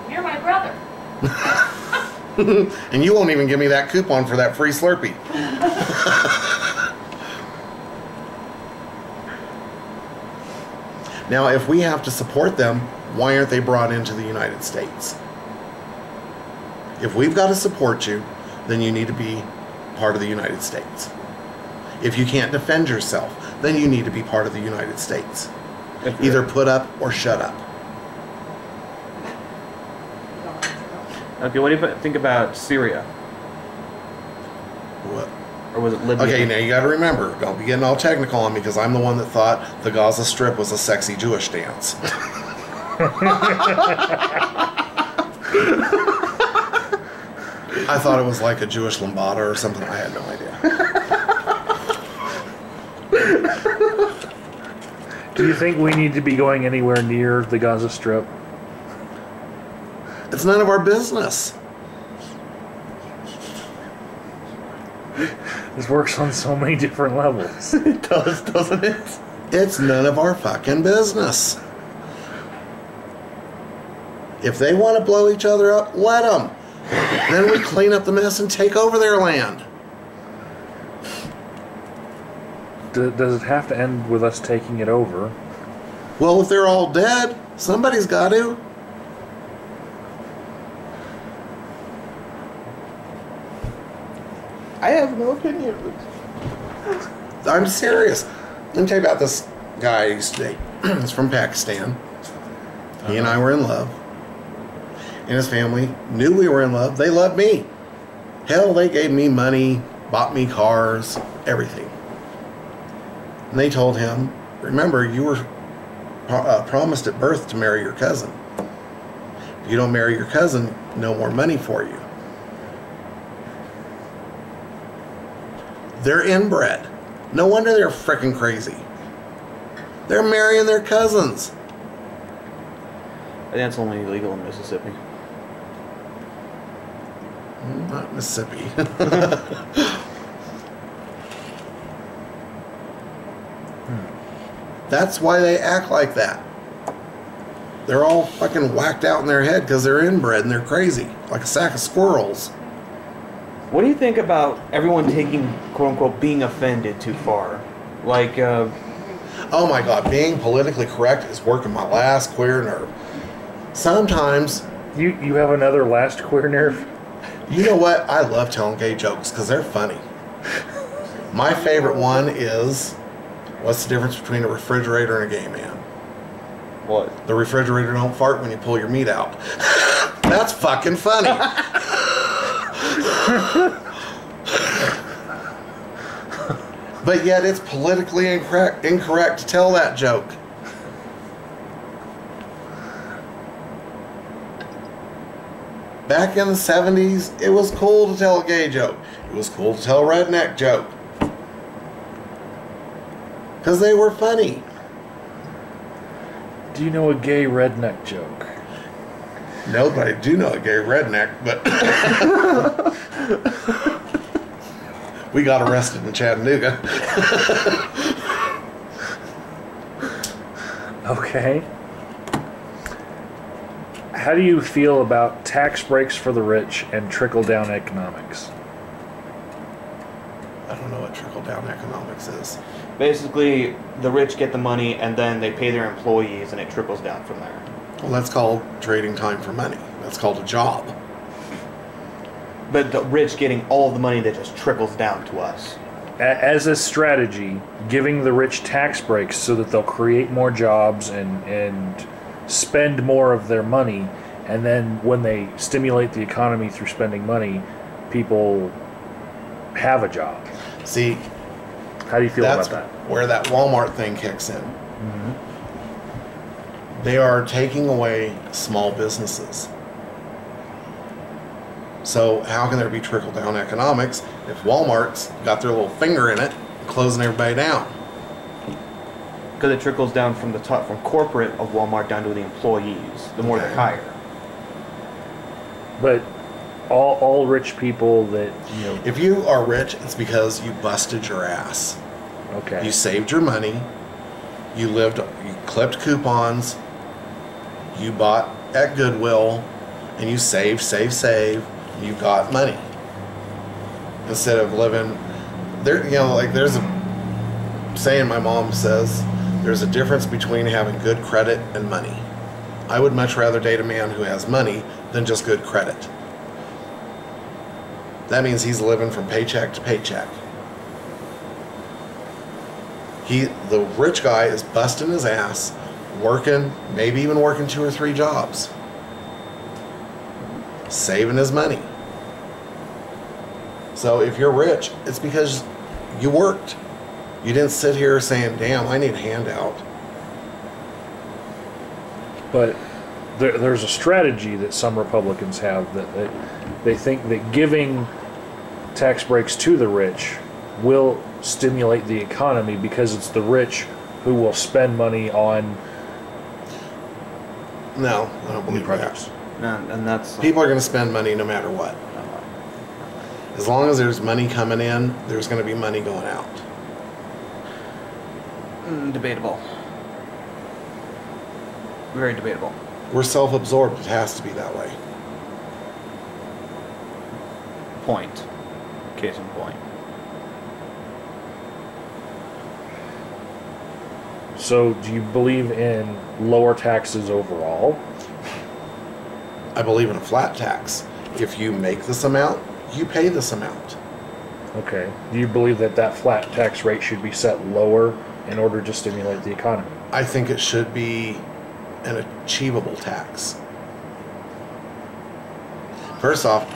You're my brother. And you won't even give me that coupon for that free Slurpee. Now, if we have to support them, why aren't they brought into the United States? If we've got to support you, then you need to be part of the United States. If you can't defend yourself, then you need to be part of the United States. Either put up or shut up. Okay, what do you think about Syria? What? Or was it Libya? Okay, now you got to remember, don't be getting all technical on me because I'm the one that thought the Gaza Strip was a sexy Jewish dance. I thought it was like a Jewish lambada or something. I had no idea. Do you think we need to be going anywhere near the Gaza Strip? It's none of our business. This works on so many different levels. It does, doesn't it? It's none of our fucking business. If they want to blow each other up, let them. Then we clean up the mess and take over their land. Does it have to end with us taking it over? Well, if they're all dead, somebody's got to. I have no opinion. I'm serious. Let me tell you about this guy I used to date. He's from Pakistan. He and I were in love. And his family knew we were in love. They loved me. Hell, they gave me money, bought me cars, everything. And they told him, remember, you were promised at birth to marry your cousin. If you don't marry your cousin, no more money for you. They're inbred. No wonder they're frickin' crazy. They're marrying their cousins. I think that's only illegal in Mississippi. Not Mississippi. That's why they act like that. They're all fucking whacked out in their head because they're inbred and they're crazy. Like a sack of squirrels. What do you think about everyone taking, quote unquote, being offended too far? Like, Oh my god, being politically correct is working my last queer nerve. Sometimes, You have another last queer nerve? you know what? I love telling gay jokes because they're funny. My favorite one is, what's the difference between a refrigerator and a gay man? what? The refrigerator don't fart when you pull your meat out. That's fucking funny. But yet it's politically incorrect to tell that joke. Back in the 70s, it was cool to tell a gay joke. It was cool to tell a redneck joke. Because they were funny. Do you know a gay redneck joke? No, but I do know a gay redneck, but we got arrested in Chattanooga. Okay. How do you feel about tax breaks for the rich and trickle-down economics? I don't know what trickle-down economics is. Basically, the rich get the money and then they pay their employees and it trickles down from there. Well, that's called trading time for money. That's called a job. But the rich getting all of the money that just trickles down to us. As a strategy, giving the rich tax breaks so that they'll create more jobs and spend more of their money, and then when they stimulate the economy through spending money, people have a job. See, How do you feel that's about that? where that Walmart thing kicks in. Mm-hmm. They are taking away small businesses. So how can there be trickle-down economics if Walmart's got their little finger in it, closing everybody down? Because it trickles down from the top, from corporate of Walmart down to the employees. The more they Okay. hire. But all rich people that, If you are rich, it's because you busted your ass. okay. You saved your money. You clipped coupons. You bought at Goodwill, and you save. You got money. Instead of living there, like there's a saying my mom says, there's a difference between having good credit and money. I would much rather date a man who has money than just good credit. That means he's living from paycheck to paycheck. The rich guy is busting his ass, working, maybe even working 2 or 3 jobs, saving his money. So if you're rich, it's because you worked. You didn't sit here saying, damn, I need a handout. But there's a strategy that some Republicans have that they think that giving tax breaks to the rich will stimulate the economy because it's the rich who will spend money on No, I don't believe that. products. And that's... People are going to spend money no matter what. As long as there's money coming in, there's going to be money going out. Debatable. Very debatable. We're self-absorbed. It has to be that way. Point. Case in point. So do you believe in lower taxes overall? I believe in a flat tax. If you make this amount, you pay this amount. Okay. Do you believe that flat tax rate should be set lower in order to stimulate the economy? I think it should be an achievable tax. First off,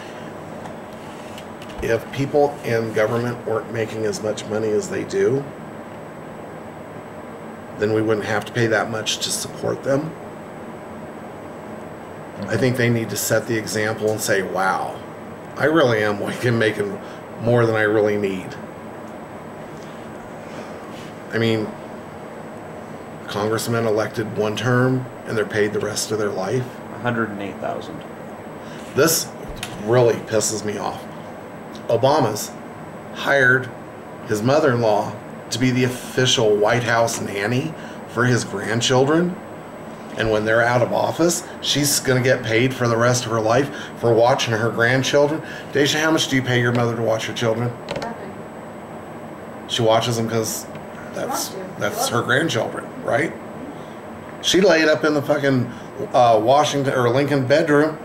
if people in government weren't making as much money as they do, then we wouldn't have to pay that much to support them. I think they need to set the example and say, wow, I really am making more than I really need. I mean, congressmen elected one term and they're paid the rest of their life. 108,000. This really pisses me off. Obama's hired his mother-in-law to be the official White House nanny for his grandchildren. And when they're out of office, she's going to get paid for the rest of her life for watching her grandchildren. Daisha, how much do you pay your mother to watch your children? Nothing. She watches them because that's her grandchildren, right? She laid up in the fucking Washington or Lincoln bedroom,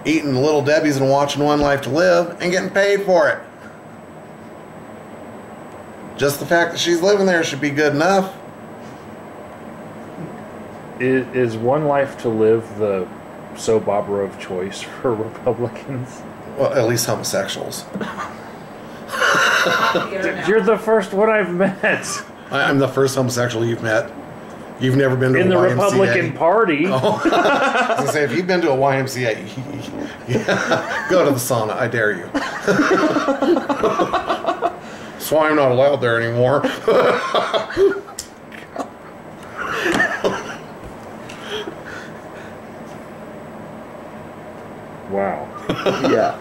eating Little Debbie's and watching One Life to Live and getting paid for it. Just the fact that she's living there should be good enough. Is One Life to Live the soap opera of choice for Republicans? Well, at least homosexuals. I'll get her now. You're the first one I've met. I'm the first homosexual you've met. You've never been to in a the YMCA? Republican Party. Oh. I was gonna say, if you've been to a YMCA, yeah, go to the sauna. I dare you. That's why I'm not allowed there anymore. Wow. Yeah.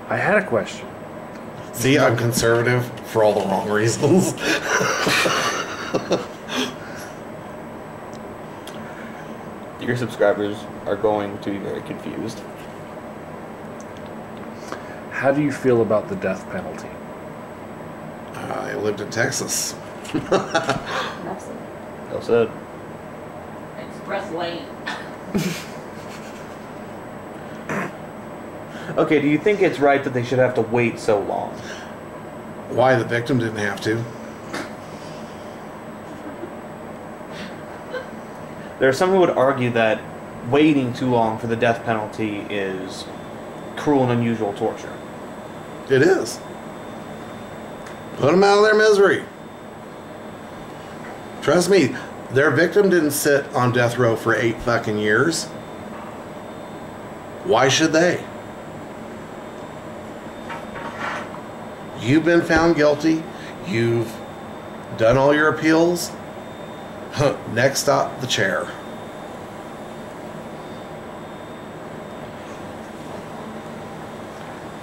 I had a question. See, I'm conservative for all the wrong reasons. Your subscribers are going to be very confused. How do you feel about the death penalty? I lived in Texas. Nelson. Well said. Express Lane. Okay, do you think it's right that they should have to wait so long? Why the victim didn't have to? There are some who would argue that waiting too long for the death penalty is cruel and unusual torture. It is. Put them out of their misery. Trust me, their victim didn't sit on death row for 8 fucking years. Why should they? You've been found guilty. You've done all your appeals. Next stop, the chair.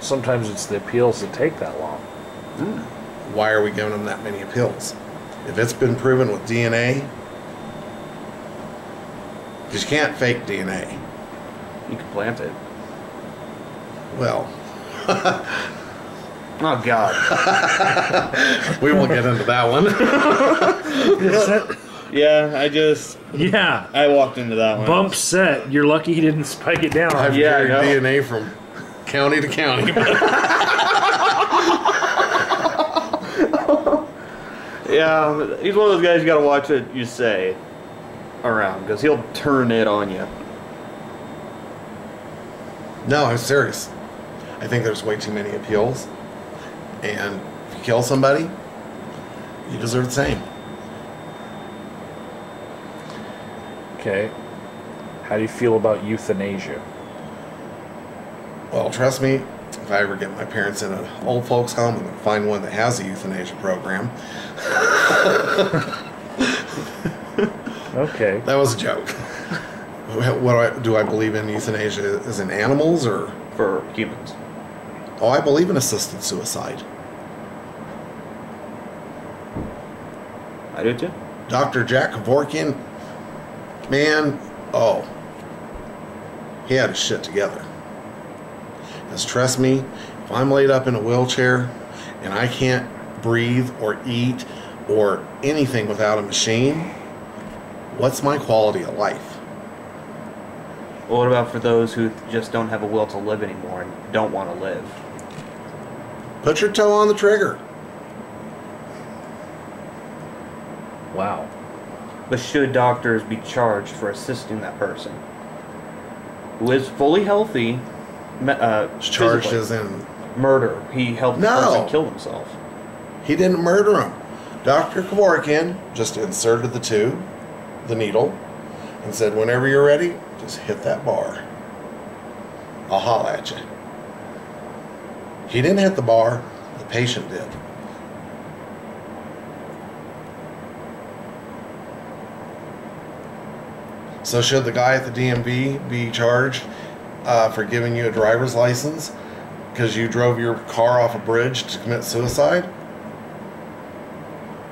Sometimes it's the appeals that take that long. Why are we giving them that many appeals? If it's been proven with DNA, because you can't fake DNA. You can plant it. Well, Oh, God. we won't get into that one. Yeah, Yeah. I walked into that one. Bump set. You're lucky he didn't spike it down. I've Yeah, carried I know. DNA from county to county. Yeah, he's one of those guys you gotta watch what you say around, because he'll turn it on you. No, I'm serious. I think there's way too many appeals. And if you kill somebody, you deserve the same. Okay. How do you feel about euthanasia? Well, trust me, if I ever get my parents in an old folks home, I'm going to find one that has a euthanasia program. Okay. That was a joke. What do I believe in euthanasia? Is in animals or? For humans. Oh, I believe in assisted suicide. I do too. Dr. Jack Kevorkian, man, oh, he had his shit together. Because trust me, if I'm laid up in a wheelchair and I can't breathe or eat or anything without a machine, what's my quality of life? Well, what about for those who just don't have a will to live anymore and don't want to live? Put your toe on the trigger. Wow. But should doctors be charged for assisting that person who is fully healthy? Charged physically? as in, Murder. He helped the No. person kill himself. he didn't murder him. Dr. Kevorkian just inserted the needle, and said, whenever you're ready, just hit that bar. I'll holla at you. He didn't hit the bar, the patient did. So should the guy at the DMV be charged for giving you a driver's license because you drove your car off a bridge to commit suicide?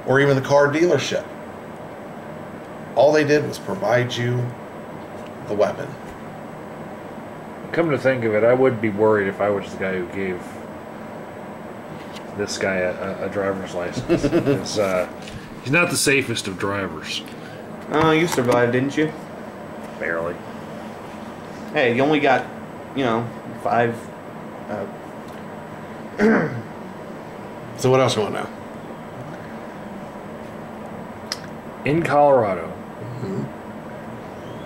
Or even the car dealership? All they did was provide you the weapon. Come to think of it, I would be worried if I was the guy who gave this guy a driver's license. 'Cause, he's not the safest of drivers. Oh, you survived, didn't you? Barely. Hey, you only got, 5. So what else you want to know? In Colorado,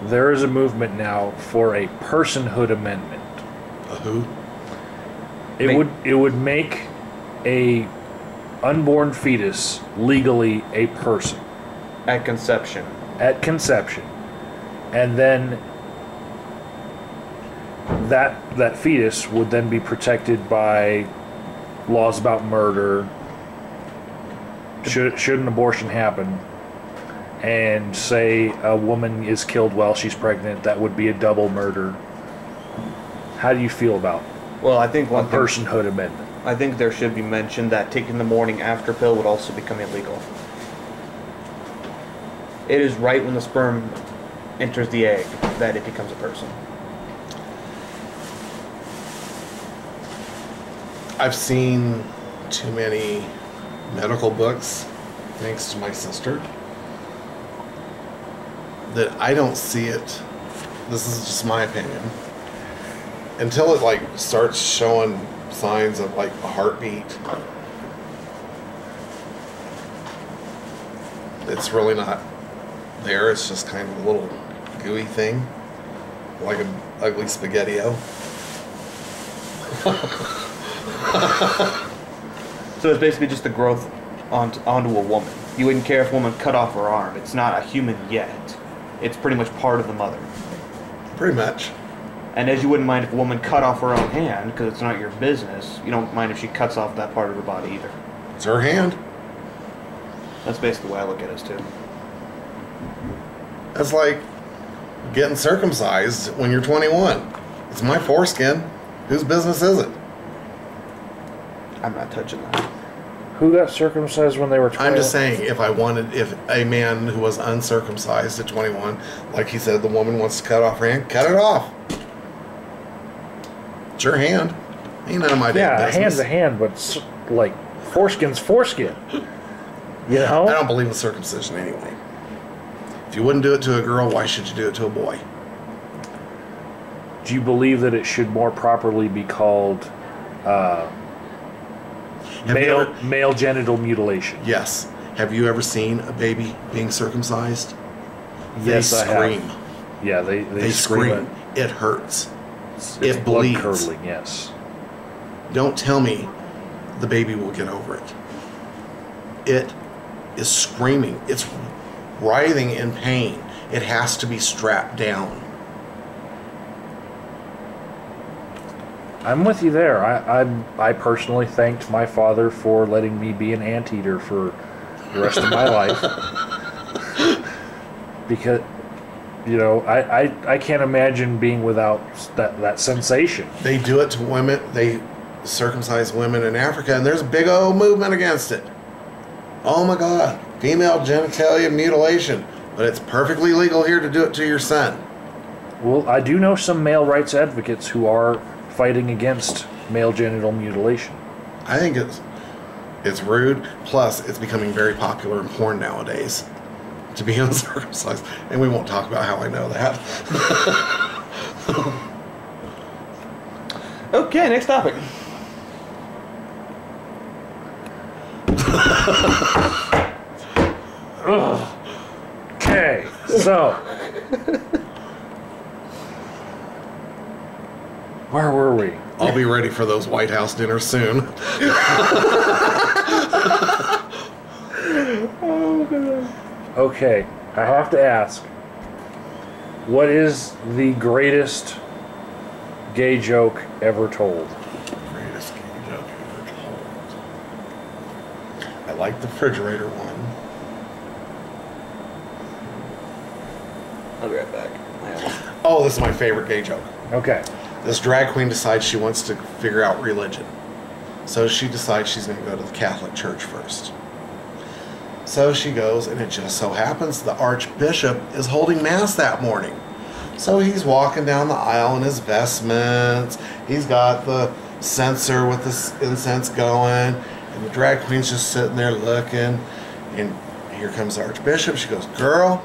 there is a movement now for a personhood amendment. A who? It would make a unborn fetus legally a person At conception. at conception, and then that fetus would then be protected by laws about murder should an abortion happen, and say a woman is killed while she's pregnant, that would be a double murder. How do you feel about Well, I think a one thing, personhood amendment? I think there should be mentioned that taking the morning after pill would also become illegal. It is right when the sperm enters the egg that it becomes a person. I've seen too many medical books, thanks to my sister, that I don't see it. This is just my opinion. Until it like starts showing signs of like a heartbeat, it's really not there. It's just kind of a little gooey thing, like an ugly spaghetti-o. So it's basically just the growth onto a woman. You wouldn't care if a woman cut off her arm. It's not a human yet. It's pretty much part of the mother. Pretty much. And as you wouldn't mind if a woman cut off her own hand, because it's not your business, you don't mind if she cuts off that part of her body either. It's her hand. That's basically the way I look at it too. That's like getting circumcised when you're 21. It's my foreskin. Whose business is it? I'm not touching that. Who got circumcised when they were 20? I'm just saying, if a man who was uncircumcised at 21, like he said, the woman wants to cut off her hand, cut it off. It's your hand. Ain't none of my damn Yeah, business. hand's a hand, but like foreskin's foreskin. You know? I don't believe in circumcision anyway. If you wouldn't do it to a girl, why should you do it to a boy? Do you believe that it should more properly be called male genital mutilation? Yes. Have you ever seen a baby being circumcised? Yes, they I scream. have. Yeah, they Scream. It hurts. It's It blood bleeds. curdling. Yes. Don't tell me the baby will get over it. It is screaming. It's writhing in pain. It has to be strapped down. I'm with you there. I personally thanked my father for letting me be an anteater for the rest of my life. Because, you know, I can't imagine being without that sensation. They do it to women. They circumcise women in Africa, and there's a big old movement against it. Oh my God, female genitalia mutilation. But it's perfectly legal here to do it to your son. Well, I do know some male rights advocates who are fighting against male genital mutilation. I think it's rude. Plus, it's becoming very popular in porn nowadays to be uncircumcised. And we won't talk about how I know that. Okay, next topic. Okay, so where were we? I'll be ready for those White House dinners soon. Okay, I have to ask, what is the greatest gay joke ever told? Greatest gay joke ever told. I like the refrigerator one. I'll be right back. Oh, this is my favorite gay joke. Okay. This drag queen decides she wants to figure out religion. So she decides she's going to go to the Catholic Church first. So she goes, and it just so happens the Archbishop is holding Mass that morning. So he's walking down the aisle in his vestments. He's got the censer with the incense going. And the drag queen's just sitting there looking. And here comes the Archbishop. She goes, girl,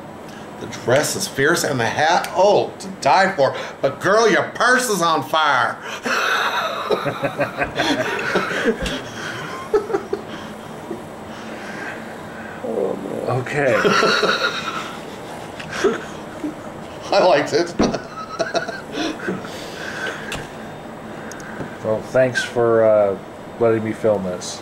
the dress is fierce and the hat, oh, to die for. But girl, your purse is on fire. Okay. I liked it. Well, thanks for letting me film this.